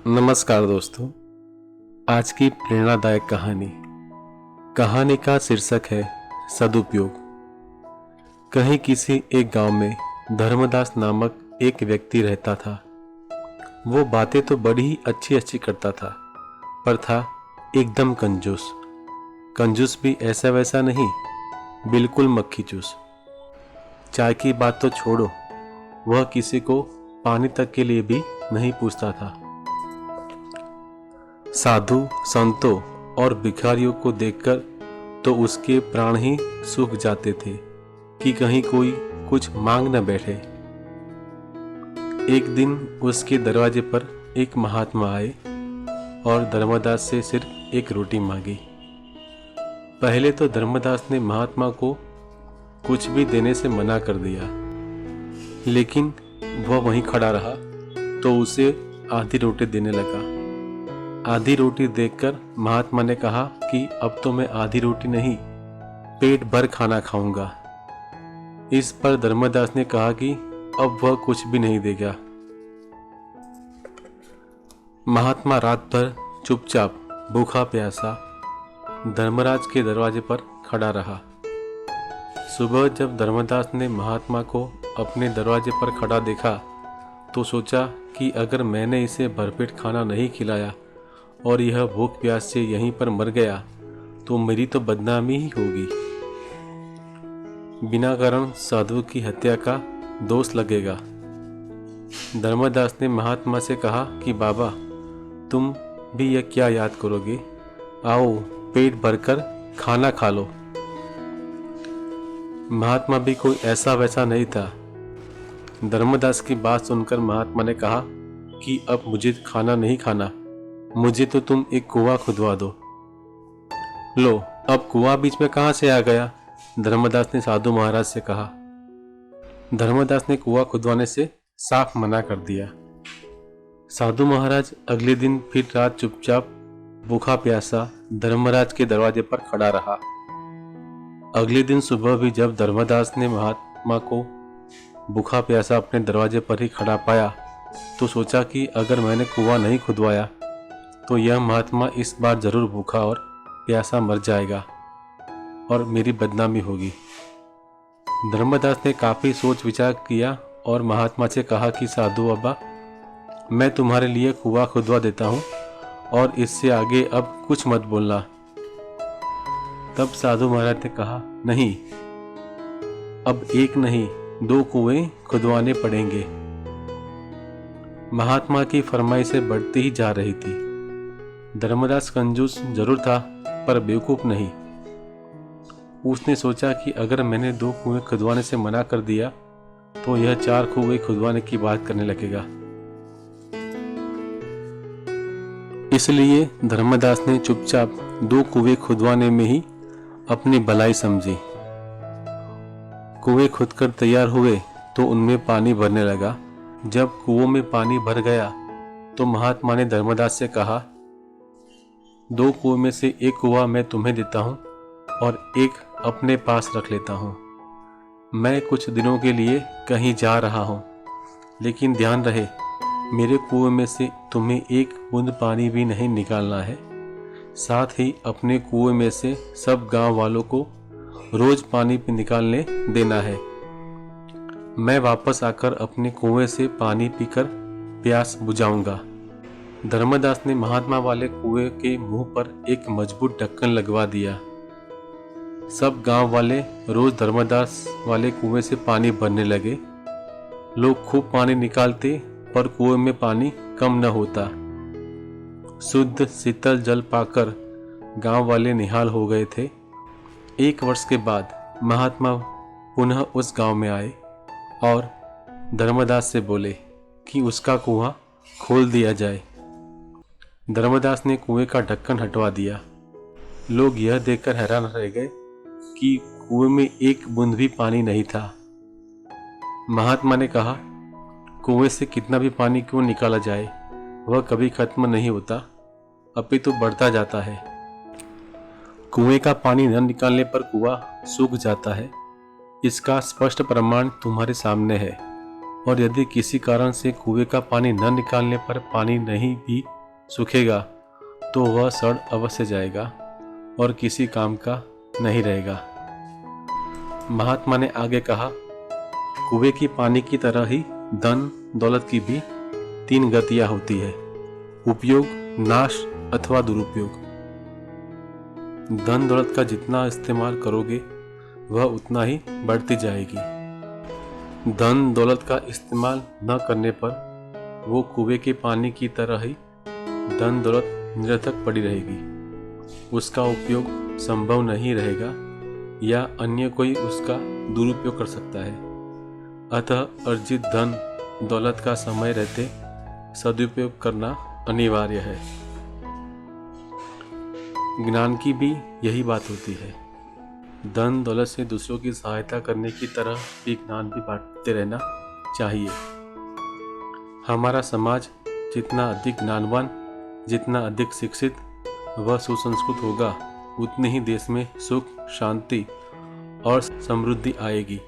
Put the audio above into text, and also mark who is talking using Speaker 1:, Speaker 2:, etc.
Speaker 1: नमस्कार दोस्तों। आज की प्रेरणादायक कहानी का शीर्षक है सदुपयोग। कहीं किसी एक गांव में धर्मदास नामक एक व्यक्ति रहता था। वो बातें तो बड़ी ही अच्छी करता था, पर था एकदम कंजूस भी ऐसा वैसा नहीं, बिल्कुल मक्खी चूस। चाय की बात तो छोड़ो, वह किसी को पानी तक के लिए भी नहीं पूछता था। साधु संतों और भिखारियों को देखकर तो उसके प्राण ही सूख जाते थे कि कहीं कोई कुछ मांग न बैठे। एक दिन उसके दरवाजे पर एक महात्मा आए और धर्मदास से सिर्फ एक रोटी मांगी। पहले तो धर्मदास ने महात्मा को कुछ भी देने से मना कर दिया, लेकिन वह वहीं खड़ा रहा तो उसे आधी रोटी देने लगा। आधी रोटी देखकर महात्मा ने कहा कि अब तो मैं आधी रोटी नहीं, पेट भर खाना खाऊंगा। इस पर धर्मदास ने कहा कि अब वह कुछ भी नहीं देगा। महात्मा रात भर चुपचाप भूखा प्यासा धर्मराज के दरवाजे पर खड़ा रहा। सुबह जब धर्मदास ने महात्मा को अपने दरवाजे पर खड़ा देखा तो सोचा कि अगर मैंने इसे भरपेट खाना नहीं खिलाया और यह भूख प्यास से यहीं पर मर गया तो मेरी तो बदनामी ही होगी। बिना कारण साधु की हत्या का दोष लगेगा। धर्मदास ने महात्मा से कहा कि बाबा, तुम भी यह क्या याद करोगे, आओ पेट भरकर खाना खा लो। महात्मा भी कोई ऐसा वैसा नहीं था। धर्मदास की बात सुनकर महात्मा ने कहा कि अब मुझे खाना नहीं खाना, मुझे तो तुम एक कुआं खुदवा दो। लो, अब कुआं बीच में कहां से आ गया, धर्मदास ने साधु महाराज से कहा। धर्मदास ने कुआं खुदवाने से साफ मना कर दिया। साधु महाराज अगले दिन फिर रात चुपचाप भूखा प्यासा धर्मराज के दरवाजे पर खड़ा रहा। अगले दिन सुबह भी जब धर्मदास ने महात्मा को भूखा प्यासा अपने दरवाजे पर ही खड़ा पाया तो सोचा कि अगर मैंने कुआं नहीं खुदवाया तो यह महात्मा इस बार जरूर भूखा और प्यासा मर जाएगा और मेरी बदनामी होगी। धर्मदास ने काफी सोच विचार किया और महात्मा से कहा कि साधु बाबा, मैं तुम्हारे लिए कुआं खुदवा देता हूँ और इससे आगे अब कुछ मत बोलना। तब साधु महाराज ने कहा, नहीं, अब एक नहीं 2 कुएं खुदवाने पड़ेंगे। महात्मा की फरमाइशें बढ़ती ही जा रही थी। धर्मदास कंजूस जरूर था पर बेवकूफ नहीं। उसने सोचा कि अगर मैंने 2 कुएं खुदवाने से मना कर दिया तो यह 4 कुएं खुदवाने की बात करने लगेगा। इसलिए धर्मदास ने चुपचाप 2 कुएं खुदवाने में ही अपनी भलाई समझी। कुएं खुदकर तैयार हुए तो उनमें पानी भरने लगा। जब कुओं में पानी भर गया तो महात्मा ने धर्मदास से कहा, 2 कुएं में से एक कुआं मैं तुम्हें देता हूँ और एक अपने पास रख लेता हूँ। मैं कुछ दिनों के लिए कहीं जा रहा हूँ, लेकिन ध्यान रहे मेरे कुएं में से तुम्हें एक बूंद पानी भी नहीं निकालना है। साथ ही अपने कुएं में से सब गांव वालों को रोज पानी निकालने देना है। मैं वापस आकर अपने कुएं से पानी पीकर प्यास बुझाऊंगा। धर्मदास ने महात्मा वाले कुएं के मुंह पर एक मजबूत ढक्कन लगवा दिया। सब गांव वाले रोज धर्मदास वाले कुएं से पानी भरने लगे। लोग खूब पानी निकालते पर कुएं में पानी कम न होता। शुद्ध शीतल जल पाकर गांव वाले निहाल हो गए थे। 1 वर्ष के बाद महात्मा पुनः उस गांव में आए और धर्मदास से बोले कि उसका कुआं खोल दिया जाए। धर्मदास ने कुएं का ढक्कन हटवा दिया। लोग यह देखकर हैरान रह गए कि कुएं में एक बूंद भी पानी नहीं था। महात्मा ने कहा, कुएं से कितना भी पानी क्यों निकाला जाए, वह कभी खत्म नहीं होता, अपितु बढ़ता जाता है। कुएं का पानी न निकालने पर कुआं सूख जाता है, इसका स्पष्ट प्रमाण तुम्हारे सामने है। और यदि किसी कारण से कुएं का पानी न निकालने पर पानी नहीं भी सूखेगा तो वह सड़ अवश्य जाएगा और किसी काम का नहीं रहेगा। महात्मा ने आगे कहा, कुएं की पानी की तरह ही धन दौलत की भी 3 गतियां होती है: उपयोग, नाश अथवा दुरुपयोग। धन दौलत का जितना इस्तेमाल करोगे वह उतना ही बढ़ती जाएगी। धन दौलत का इस्तेमाल न करने पर वो कुएं के पानी की तरह ही धन दौलत निरर्थक पड़ी रहेगी, उसका उपयोग संभव नहीं रहेगा या अन्य कोई उसका दुरुपयोग कर सकता है। अतः अर्जित धन दौलत का समय रहते सदुपयोग करना अनिवार्य है। ज्ञान की भी यही बात होती है। धन दौलत से दूसरों की सहायता करने की तरह भी ज्ञान भी बांटते रहना चाहिए। हमारा समाज जितना अधिक ज्ञानवान, जितना अधिक शिक्षित व सुसंस्कृत होगा, उतनी ही देश में सुख, शांति और समृद्धि आएगी।